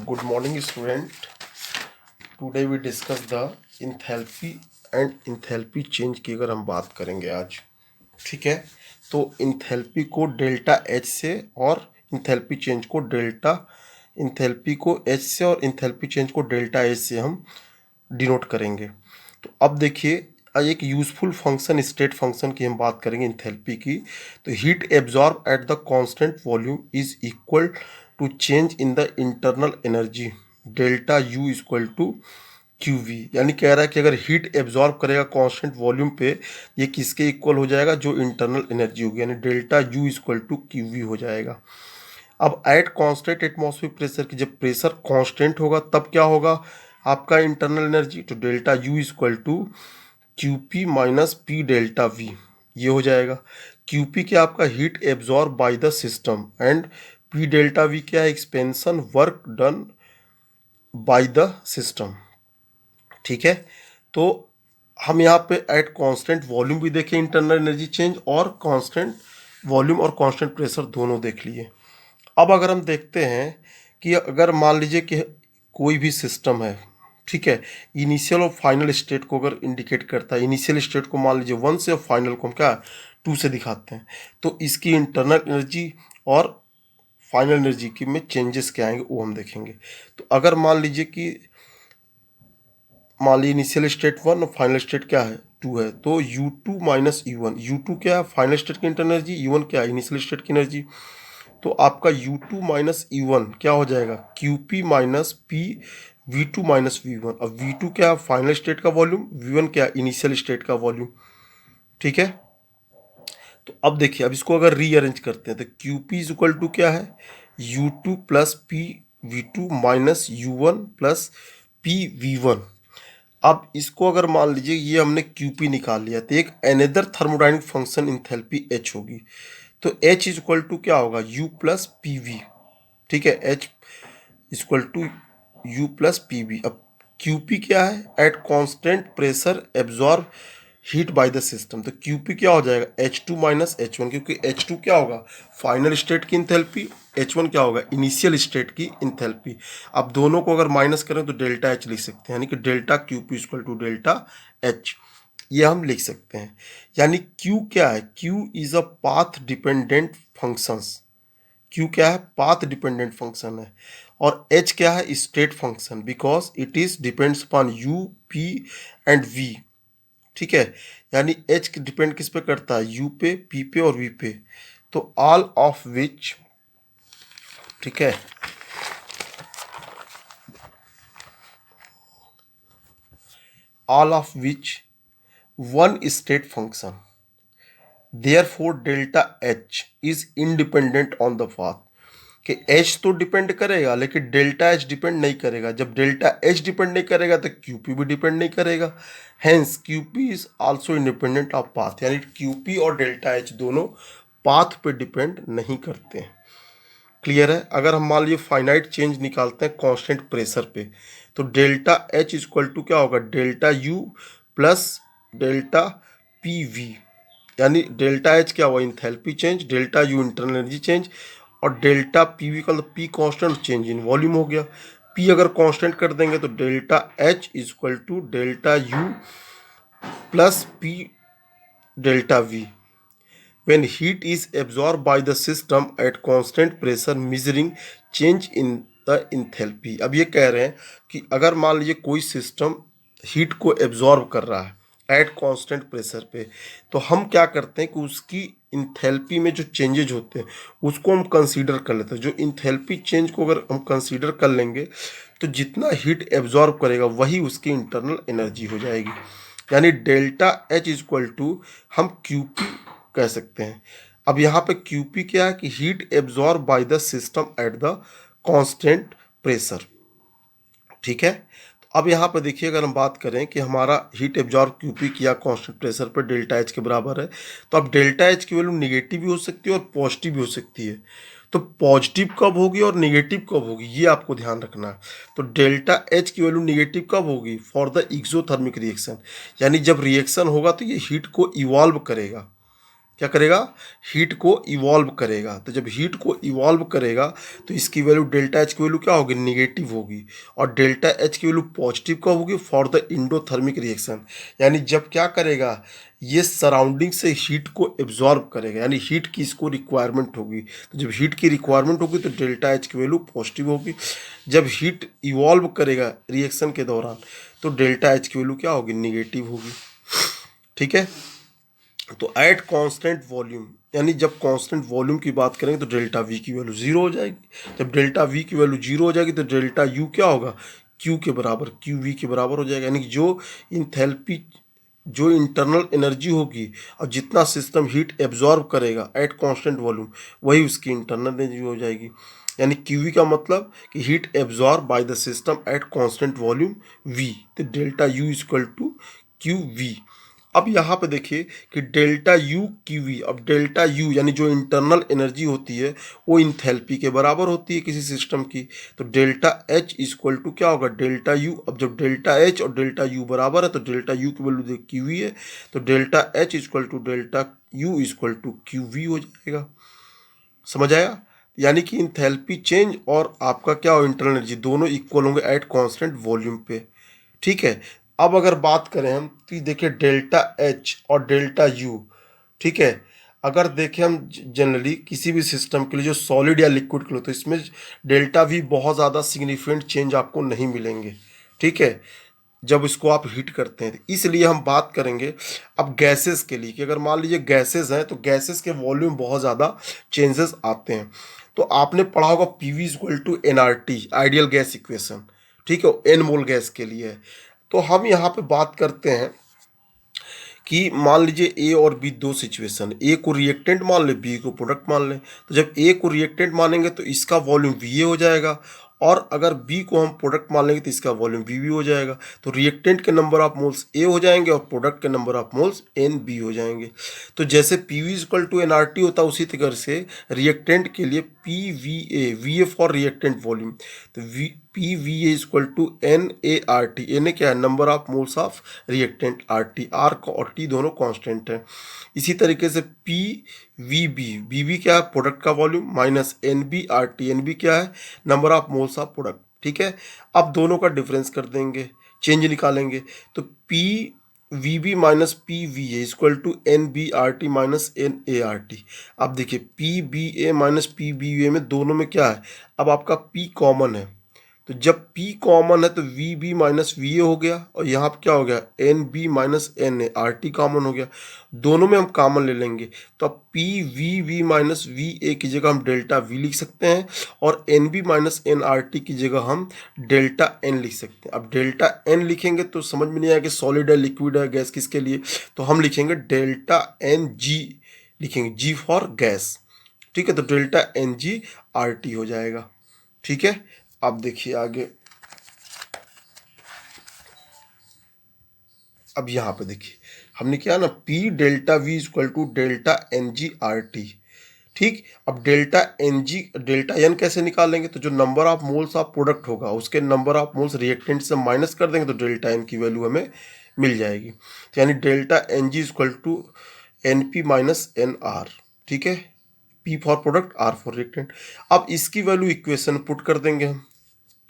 Good morning, student. Today we discuss the enthalpy and enthalpy change की अगर हम बात करेंगे आज, ठीक है। तो enthalpy को डेल्टा एच से और enthalpy चेंज को enthalpy को एच से और enthalpy चेंज को डेल्टा एच से हम डिनोट करेंगे। तो अब देखिए, एक यूजफुल फंक्शन स्टेट फंक्शन की हम बात करेंगे इंथैल्पी की। तो heat absorb at the constant volume is equal to change in the internal energy delta U is equal to Q V. यानी कह रहा है कि अगर हीट एब्जॉर्ब करेगा कांस्टेंट वॉल्यूम पे, ये किसके इक्वल हो जाएगा? जो इंटरनल एनर्जी होगी, यानी delta U is equal to Q V हो जाएगा। अब एट कांस्टेंट एटमॉस्फेरिक प्रेशर की जब प्रेशर कांस्टेंट होगा तब क्या होगा आपका इंटरनल एनर्जी? तो delta U is equal to Q P minus P delta V, ये हो जाएगा। क्यू पी क्या आपका heat absorb by the system and P delta V क्या है? Expansion work done by the system, ठीक है। तो हम यहाँ पे एट कांस्टेंट वॉल्यूम भी देखें इंटरनल एनर्जी चेंज, और कांस्टेंट वॉल्यूम और कांस्टेंट प्रेशर दोनों देख लिए। अब अगर हम देखते हैं कि अगर मान लीजिए कि कोई भी सिस्टम है, ठीक है, इनिशियल और फाइनल स्टेट को अगर इंडिकेट करता है, इनिशियल स्टेट को मान लीजिए 1 से और फाइनल को हम क्या 2 से दिखाते हैं, तो इसकी इंटरनल एनर्जी और फाइनल एनर्जी की में चेंजेस क्या आएंगे वो हम देखेंगे। तो अगर मान लीजिए कि मान लीजिए इनिशियल स्टेट 1 और फाइनल स्टेट क्या है 2 है, तो U2 माइनस U1, U2 क्या है फाइनल स्टेट की इंटरनल एनर्जी, U1 क्या है इनिशियल स्टेट की एनर्जी। तो आपका U2 माइनस U1 क्या हो जाएगा? QP minus P V2 minus V1। अब V2 क्या फाइनल स्टेट का वॉल्यूम, V1 क्या इनिशियल स्टेट का वॉल्यूम, ठीक है। तो अब देखिए, अब इसको अगर रीअरेंज करते हैं तो QP इज इक्वल टू क्या है? U2 plus P V2 minus U1 plus P V1। अब इसको अगर मान लीजिए ये हमने QP निकाल लिया तो एक another thermodynamic function enthalpy H होगी। तो H इज इक्वल टू क्या होगा? U प्लस पी वी, ठीक है। H is equal to U plus P V. अब QP क्या है? At constant pressure absorb heat by the system. तो QP क्या हो जाएगा? H2 माइनस H1, क्योंकि H2 क्या होगा फाइनल स्टेट की इंथैल्पी, H1 क्या होगा इनिशियल स्टेट की इंथैल्पी। अब दोनों को अगर माइनस करें तो डेल्टा H लिख सकते हैं, यानी कि delta QP is equal to delta H, ये हम लिख सकते हैं। यानी Q क्या है? Q is a path dependent functions. Q क्या है? पाथ डिपेंडेंट फंक्शन है। और H क्या है? State function, because it is depends upon U, P and V, ठीक है। यानी H डिपेंड किस पे करता है? U पे, P पे और V पे। तो ऑल ऑफ विच, ठीक है, all of which one state function, therefore delta H is independent on the path. कि H तो डिपेंड करेगा लेकिन डेल्टा H डिपेंड नहीं करेगा। जब डेल्टा H डिपेंड नहीं करेगा तो QP भी डिपेंड नहीं करेगा। Hence QP is also independent of path, यानी QP और डेल्टा H दोनों पाथ पे डिपेंड नहीं करते हैं। क्लियर है? अगर हम मान लीजिए फाइनाइट चेंज निकालते हैं कांस्टेंट प्रेशर पे, तो delta H is equal to क्या होगा? Delta U plus delta PV। यानी डेल्टा H क्या हुआ? Enthalpy change, delta U internal energy change, और डेल्टा PV का मतलब P constant, change in volume हो गया। P अगर कांस्टेंट कर देंगे तो delta H is equal to delta U plus P delta V when heat is absorbed by the system at constant pressure measuring change in the enthalpy। अब ये कह रहे हैं कि अगर मान लीजिए कोई सिस्टम हीट को एब्जॉर्ब कर रहा है एट कांस्टेंट प्रेशर पे, तो हम क्या करते हैं कि उसकी इंथैल्पी में जो चेंजेज होते हैं उसको हम कंसीडर कर लेते हैं। जो इंथैल्पी चेंज को अगर हम कंसीडर कर लेंगे तो जितना हीट एब्जॉर्ब करेगा वही उसकी इंटरनल एनर्जी हो जाएगी। यानी delta H is equal to हम QP कह सकते हैं। अब यहाँ पे QP क्या है कि heat absorb by the system eight the constant pressure, ठीक है। तो अब यहाँ पे देखिए, अगर हम बात करें कि हमारा हीट एब्जॉर्ब QP किया कांस्टेंट प्रेशर पर डेल्टा H के बराबर है, तो अब डेल्टा H की वैल्यू निगेटिव भी हो सकती है और पॉजिटिव भी हो सकती है। तो पॉजिटिव कब होगी और निगेटिव कब होगी ये आपको ध्यान रखना है। तो डेल्टा H की वैल्यू निगेटिव कब होगी? फॉर द एक्सोथर्मिक रिएक्शन, यानी जब रिएक्शन होगा तो ये हीट को इवॉल्व करेगा, क्या करेगा, हीट को इवॉल्व करेगा। तो जब हीट को इवॉल्व करेगा तो इसकी वैल्यू डेल्टा एच की वैल्यू क्या होगी, निगेटिव होगी, और डेल्टा एच की वैल्यू पॉजिटिव कब होगी, फॉर द इंडोथर्मिक रिएक्शन। यानी जब क्या करेगा, ये सराउंडिंग से हीट को एब्जॉर्ब करेगा, यानी हीट की इसको रिक्वायरमेंट होगी। तो जब हीट की रिक्वायरमेंट होगी तो डेल्टा एच की वैल्यू पॉजिटिव होगी। जब हीट इवॉल्व करेगा रिएक्शन के दौरान तो डेल्टा एच की वैल्यू क्या होगी, निगेटिव होगी। ठीक है, तो एट कांस्टेंट वॉल्यूम, यानी जब कांस्टेंट वॉल्यूम की बात करेंगे तो डेल्टा वी की वैल्यू जीरो हो जाएगी। जब डेल्टा वी की वैल्यू जीरो हो जाएगी तो डेल्टा यू क्या होगा, क्यू के बराबर, क्यू वी के बराबर हो जाएगा। यानी कि जो इंथैल्पी, जो इंटरनल एनर्जी होगी और जितना सिस्टम हीट एब्जॉर्ब करेगा एट कांस्टेंट वॉल्यूम, वही उसकी इंटरनल एनर्जी हो जाएगी। यानी क्यू वी का मतलब कि heat absorb by the system at constant volume V, तो delta U is equal to Q V. अब यहाँ पे देखिए कि डेल्टा यू क्यू वी, अब डेल्टा यू यानी जो इंटरनल एनर्जी होती है वो इंथैल्पी के बराबर होती है किसी सिस्टम की। तो डेल्टा एच इक्वल टू क्या होगा, डेल्टा यू। अब जब डेल्टा एच और डेल्टा यू बराबर है तो डेल्टा यू की वैल्यू क्यू वी है, तो delta H equal to delta U equal to Q V हो जाएगा। समझ आया? यानी कि इंथैल्पी चेंज और आपका क्या हो, इंटरनल एनर्जी, दोनों इक्वल होंगे एट कांस्टेंट वॉल्यूम पे। ठीक है, अब अगर बात करें हम तो देखिए डेल्टा एच और डेल्टा यू, ठीक है, अगर देखें हम जनरली किसी भी सिस्टम के लिए जो सॉलिड या लिक्विड के लिए, तो इसमें डेल्टा वी बहुत ज़्यादा सिग्निफिकेंट चेंज आपको नहीं मिलेंगे। ठीक है, जब इसको आप हीट करते हैं, तो इसलिए हम बात करेंगे अब गैसेस के लिए कि अगर मान लीजिए गैसेस हैं तो गैसेस के वॉल्यूम बहुत ज़्यादा चेंजेस आते हैं। तो आपने पढ़ा होगा P V equal to N R T, ideal gas equation. ठीक है, एन मोल गैस के लिए है। तो हम यहाँ पे बात करते हैं कि मान लीजिए ए और बी दो सिचुएशन, ए को रिएक्टेंट मान ले, बी को प्रोडक्ट मान ले। तो जब ए को रिएक्टेंट मानेंगे तो इसका वॉल्यूम वी ए हो जाएगा, और अगर बी को हम प्रोडक्ट मान लेंगे तो इसका वॉल्यूम वी बी हो जाएगा। तो रिएक्टेंट के नंबर ऑफ मोल्स ए हो जाएंगे और प्रोडक्ट के number of moles N B हो जाएंगे। तो जैसे P V equal to N R T होता है, उसी तरह से रिएक्टेंट के लिए P V A for reactant volume, तो P V A equal to N A R T. N A क्या है, number of moles of reactant, R T, R और टी दोनों कांस्टेंट है। इसी तरीके से पी वी बी क्या है, प्रोडक्ट का volume, minus N B R T, N B क्या है, number of moles of product. ठीक है, अब दोनों का डिफरेंस कर देंगे, चेंज निकालेंगे, तो P V B minus P V A equal to N B R T minus N A R T. अब देखिए P B A minus P B A में दोनों में क्या है, अब आपका पी कॉमन है, तो जब P कॉमन है तो V B minus V A हो गया, और यहाँ पे क्या हो गया, N B minus N A, R T common हो गया। दोनों में हम कॉमन ले लेंगे, तो अब P V V minus V A की जगह हम डेल्टा वी लिख सकते हैं, और N B minus N R T की जगह हम डेल्टा एन लिख सकते हैं। अब डेल्टा एन लिखेंगे तो समझ में नहीं आएगा सॉलिड है, लिक्विड है, गैस किसके लिए, तो हम लिखेंगे डेल्टा एन जी, लिखेंगे जी फॉर गैस। ठीक है, तो delta N G R T हो जाएगा। ठीक है, अब देखिए आगे, अब यहाँ पे देखिए हमने क्या ना, P delta V equal to delta N G R T. ठीक, अब delta N G, delta N कैसे निकालेंगे, तो जो number of moles of product होगा उसके नंबर ऑफ मोल्स रिएक्टेंट से माइनस कर देंगे तो डेल्टा एन की वैल्यू हमें मिल जाएगी। तो यानी delta N G equal to N P minus N R. ठीक है, P for product, R for reactant. अब इसकी वैल्यू इक्वेशन पुट कर देंगे हम,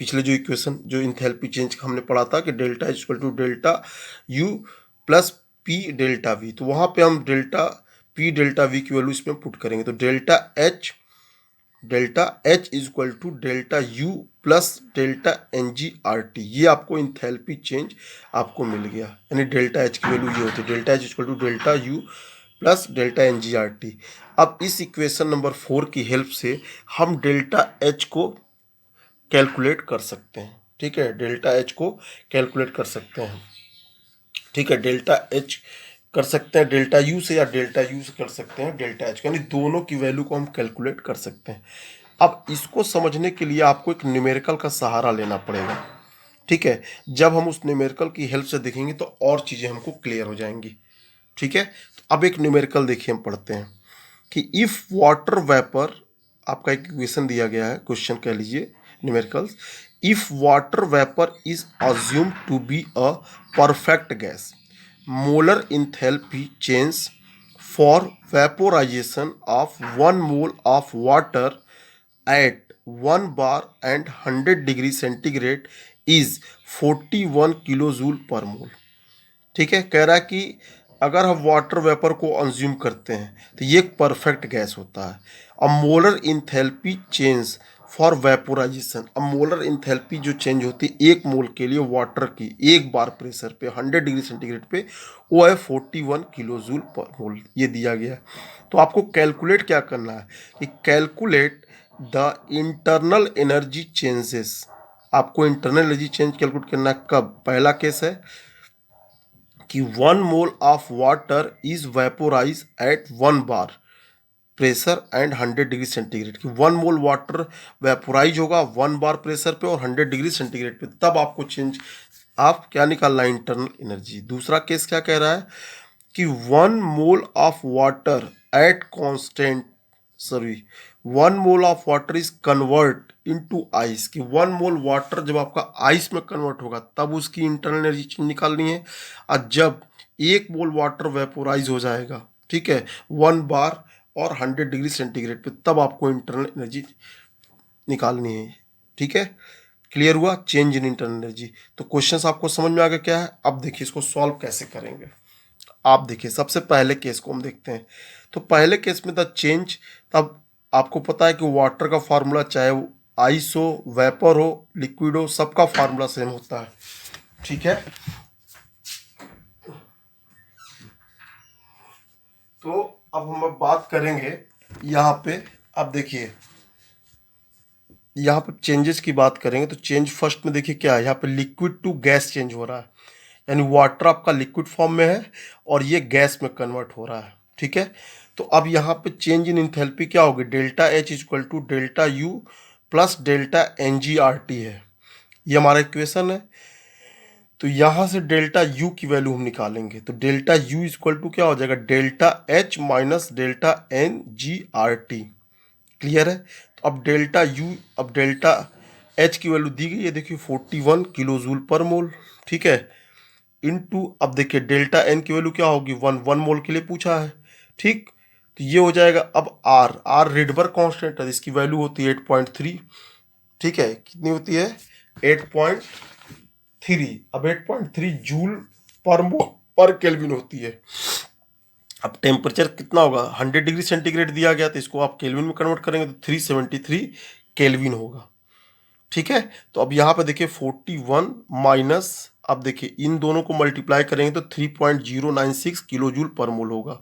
पिछले जो इक्वेशन जो इंथैल्पी चेंज का हमने पढ़ा था कि delta equal to delta U plus P delta V, तो वहाँ पे हम डेल्टा पी डेल्टा वी की वैल्यू इसमें पुट करेंगे, तो delta H equal to delta U plus delta N G R T, ये आपको इंथैल्पी चेंज आपको मिल गया। यानी डेल्टा एच की वैल्यू ये होती है, delta H equal to delta U plus delta N G R T. अब इस इक्वेशन नंबर 4 की हेल्प से हम डेल्टा एच को कैलकुलेट कर सकते हैं। ठीक है, डेल्टा एच को कैलकुलेट कर सकते हैं। ठीक है, डेल्टा एच कर सकते हैं डेल्टा यू से, या डेल्टा यू से कर सकते हैं डेल्टा एच, यानी दोनों की वैल्यू को हम कैलकुलेट कर सकते हैं। अब इसको समझने के लिए आपको एक न्यूमेरिकल का सहारा लेना पड़ेगा। ठीक है, जब हम उस न्यूमेरिकल की हेल्प से देखेंगे तो और चीज़ें हमको क्लियर हो जाएंगी। ठीक है, तो अब एक न्यूमेरिकल देखिए हम पढ़ते हैं कि इफ़ वाटर वेपर, आपका एक इक्वेशन दिया गया है, क्वेश्चन कह लीजिए numericals, if water vapour is assume to be a perfect gas, molar enthalpy change for vaporization of 1 mole of water at 1 bar and 100 degree centigrade is 41 kilojoule पर मोल। ठीक है, कह रहा है कि अगर हम वाटर वेपर को कंज्यूम करते हैं तो ये एक परफेक्ट गैस होता है। अब molar enthalpy change for vaporisation, अब मोलर इंथैल्पी जो चेंज होती है एक मोल के लिए वाटर की एक बार प्रेशर पे 100 डिग्री सेंटीग्रेड पे, वो है 41 किलोजूल पर मोल, ये दिया गया है। तो आपको कैलकुलेट क्या करना है कि calculate the internal energy changes. आपको इंटरनल एनर्जी चेंज कैलकुलेट करना है कब? पहला केस है कि 1 mole of water is vaporise at 1 bar pressure and 100 degree centigrade, कि 1 मोल वाटर वेपोराइज होगा 1 बार प्रेशर पे और 100 डिग्री सेंटीग्रेड पे, तब आपको चेंज, आप क्या निकालना है? Internal energy. दूसरा केस क्या कह रहा है कि 1 mole of water at constant, sorry, 1 mole of water is convert into ice, कि 1 मोल वाटर जब आपका आइस में कन्वर्ट होगा तब उसकी इंटरनल एनर्जी निकालनी है। और जब 1 मोल वाटर वेपोराइज हो जाएगा, ठीक है, 1 बार और 100 डिग्री सेंटीग्रेड पे, तब आपको इंटरनल एनर्जी निकालनी है। ठीक है, क्लियर हुआ? Change in internal energy. तो क्वेश्चंस आपको समझ में आ गया क्या है? अब देखिए इसको सॉल्व कैसे करेंगे। आप देखिए सबसे पहले केस को हम देखते हैं। तो पहले केस में द चेंज, तब आपको पता है कि वाटर का फार्मूला चाहे वो आइस हो, वेपर हो, लिक्विड हो, सबका फार्मूला सेम होता है। ठीक है, तो अब हम बात करेंगे यहाँ पे। अब देखिए यहाँ पे चेंजेस की बात करेंगे तो चेंज फर्स्ट में देखिए क्या है, यहाँ पे लिक्विड टू गैस चेंज हो रहा है, यानी वाटर आपका लिक्विड फॉर्म में है और ये गैस में कन्वर्ट हो रहा है। ठीक है, तो अब यहाँ पे चेंज इन इंथैल्पी क्या होगी? Delta H is equal to delta U plus delta N G R T है, ये हमारा इक्वेशन है। तो यहाँ से डेल्टा यू की वैल्यू हम निकालेंगे, तो delta U is equal to क्या हो जाएगा? Delta H minus delta N G R T. Clear है? तो अब डेल्टा यू, अब डेल्टा एच की वैल्यू दी गई है, देखिए 41 किलो जूल पर मोल। ठीक है, इनटू, अब देखिए डेल्टा एन की वैल्यू क्या होगी? 1 मोल के लिए पूछा है। ठीक, तो ये हो जाएगा। अब आर, आर रिडबर कांस्टेंट है, इसकी वैल्यू होती है 8.3। ठीक है, कितनी होती है? 8.3। अब 8.3 जूल पर मोल पर केल्विन होती है। अब टेम्परेचर कितना होगा? 100 डिग्री सेंटीग्रेड दिया गया, तो इसको आप केल्विन में कन्वर्ट करेंगे तो 373 केल्विन होगा। ठीक है, तो अब यहाँ पे देखिए 41 माइनस, अब देखिए इन दोनों को मल्टीप्लाई करेंगे तो 3.096 किलो जूल पर मोल होगा।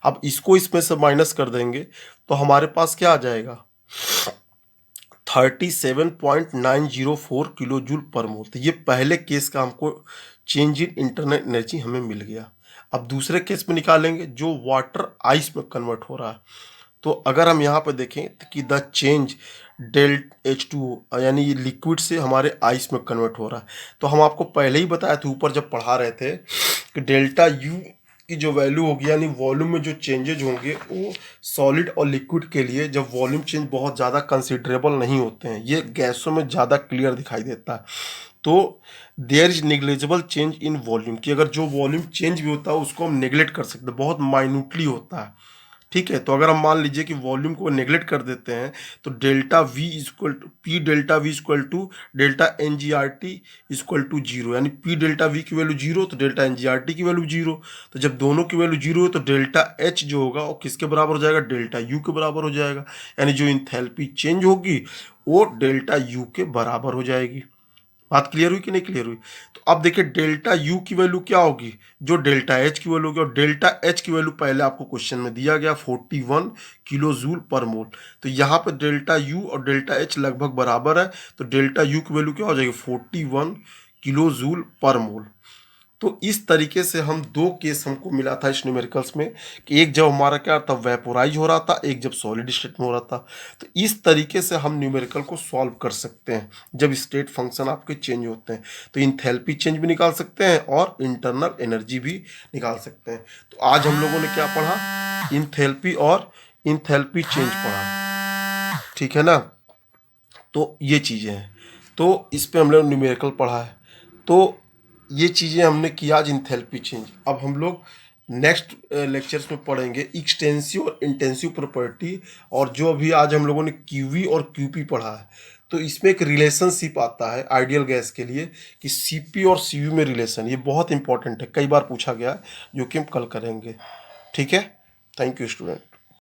अब इसको इसमें से माइनस कर देंगे तो हमारे पास क्या आ जाएगा? 37.904 किलो जूल पर मोल। तो ये पहले केस का हमको चेंज इन इंटरनल एनर्जी हमें मिल गया। अब दूसरे केस में निकालेंगे जो वाटर आइस में कन्वर्ट हो रहा है। तो अगर हम यहाँ पर देखें तो कि द चेंज डेल H2O, यानी ये लिक्विड से हमारे आइस में कन्वर्ट हो रहा है। तो हम आपको पहले ही बताया था ऊपर जब पढ़ा रहे थे कि डेल्टा यू की जो वैल्यू होगी, यानी वॉल्यूम में जो चेंजेज होंगे वो सॉलिड और लिक्विड के लिए, जब वॉल्यूम चेंज बहुत ज़्यादा कंसिडरेबल नहीं होते हैं, ये गैसों में ज़्यादा क्लियर दिखाई देता है। तो there is negligible change in volume, कि अगर जो वॉल्यूम चेंज भी होता है उसको हम नेग्लेक्ट कर सकते हैं, बहुत माइन्यूटली होता है। ठीक है, तो अगर हम मान लीजिए कि वॉल्यूम को नेग्लेक्ट कर देते हैं तो delta V equal to P delta V equal to delta N G R T equal to zero, यानी पी डेल्टा वी की वैल्यू जीरो तो delta N G R T की वैल्यू जीरो। तो जब दोनों की वैल्यू जीरो है तो डेल्टा एच जो होगा वो किसके बराबर हो जाएगा? डेल्टा यू के बराबर हो जाएगा, यानी जो इंथैल्पी चेंज होगी वो डेल्टा यू के बराबर हो जाएगी। बात क्लियर हुई कि नहीं क्लियर हुई? तो अब देखिए डेल्टा यू की वैल्यू क्या होगी? जो डेल्टा एच की वैल्यू होगी, और डेल्टा एच की वैल्यू पहले आपको क्वेश्चन में दिया गया 41 किलो जूल पर मोल। तो यहाँ पे डेल्टा यू और डेल्टा एच लगभग बराबर है, तो डेल्टा यू की वैल्यू क्या हो जाएगी? 41 किलो जूल पर मोल। तो इस तरीके से हम दो केस हमको मिला था इस न्यूमेरिकल्स में, कि एक जब हमारा क्या था, वेपोराइज हो रहा था, एक जब सॉलिड स्टेट में हो रहा था। तो इस तरीके से हम न्यूमेरिकल को सॉल्व कर सकते हैं जब स्टेट फंक्शन आपके चेंज होते हैं। तो इंथैल्पी चेंज भी निकाल सकते हैं और इंटरनल एनर्जी भी निकाल सकते हैं। तो आज हम लोगों ने क्या पढ़ा? इंथैल्पी और इंथैल्पी चेंज पढ़ा। ठीक है ना? तो ये चीज़ें हैं, तो इस पे हम लोग न्यूमेरिकल पढ़ा है। तो ये चीज़ें हमने किया आज इंथैल्पी चेंज। अब हम लोग नेक्स्ट लेक्चर्स में पढ़ेंगे एक्सटेंसिव और इंटेंसिव प्रॉपर्टी, और जो अभी आज हम लोगों ने क्यूवी और क्यूपी पढ़ा है, तो इसमें एक रिलेशनशिप आता है आइडियल गैस के लिए कि सीपी और सीवी में रिलेशन, ये बहुत इंपॉर्टेंट है, कई बार पूछा गया है, जो कि हम कल करेंगे। ठीक है, थैंक यू स्टूडेंट।